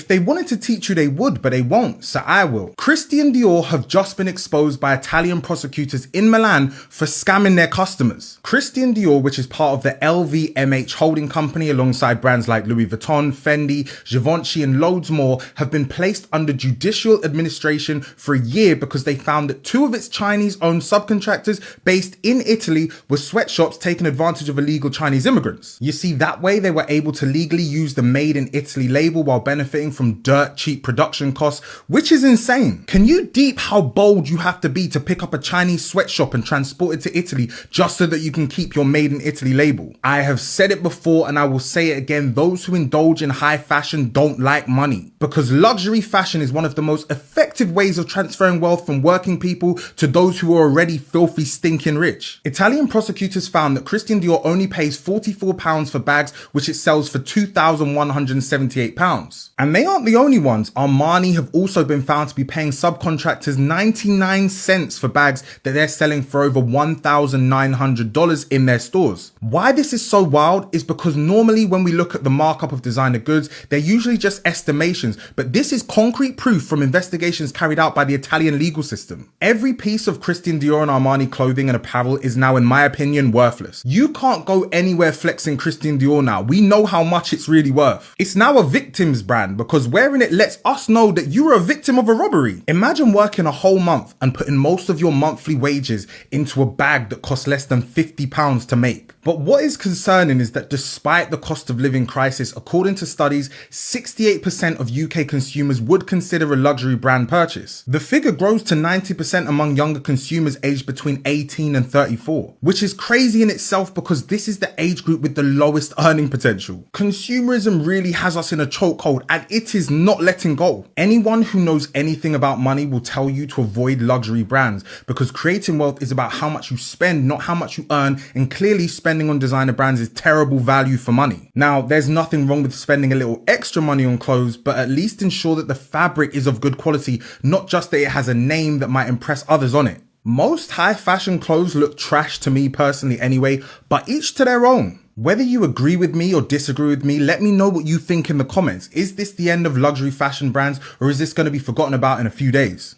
they wanted to teach you, they would, but they won't, so I will. Christian Dior have just been exposed by Italian prosecutors in Milan for scamming their customers. Christian Dior, which is part of the LVMH holding company alongside brands like Louis Vuitton, Fendi, Givenchy and loads more, have been placed under judicial administration for a year because they found that two of its Chinese-owned subcontractors based in Italy were sweatshops taking advantage of illegal Chinese immigrants. You see, that way they were able to legally use the Made in Italy label while benefiting from dirt cheap production costs, which is insane. Can you deep how bold you have to be to pick up a Chinese sweatshop and transport it to Italy just so that you can keep your Made in Italy label? I have said it before and I will say it again, those who indulge in high fashion don't like money, because luxury fashion is one of the most effective ways of transferring wealth from working people to those who are already filthy stinking rich. Italian prosecutors found that Christian Dior only pays £44 for bags which it sells for £2,178. And they aren't the only ones. Armani have also been found to be paying subcontractors 99 cents for bags that they're selling for over $1,900 in their stores. Why this is so wild is because normally when we look at the markup of designer goods, they're usually just estimations, but this is concrete proof from investigations carried out by the Italian legal system. Every piece of Christian Dior and Armani clothing and apparel is now, in my opinion, worthless. You can't go anywhere flexing Christian Dior now. We know how much it's really worth. It's now a victim's brand because wearing it lets us know that you were a victim of a robbery. Imagine working a whole month and putting most of your monthly wages into a bag that costs less than £50 to make. But what is concerning is that despite the cost of living crisis, according to studies, 68% of UK consumers would consider a luxury brand purchase. The figure grows to 90% among younger consumers aged between 18 and 34, which is crazy in itself because this is the age group with the lowest earning potential. Consumerism really has us in a chokehold and it is not letting go. Anyone who knows anything about money will tell you to avoid luxury brands because creating wealth is about how much you spend, not how much you earn, and clearly spending on designer brands is terrible value for money. Now, there's nothing wrong with spending a little extra money on clothes, but at least ensure that the fabric is of good quality, not just that it has a name that might impress others on it. Most high fashion clothes look trash to me personally anyway, but each to their own. Whether you agree with me or disagree with me, let me know what you think in the comments. Is this the end of luxury fashion brands, or is this going to be forgotten about in a few days?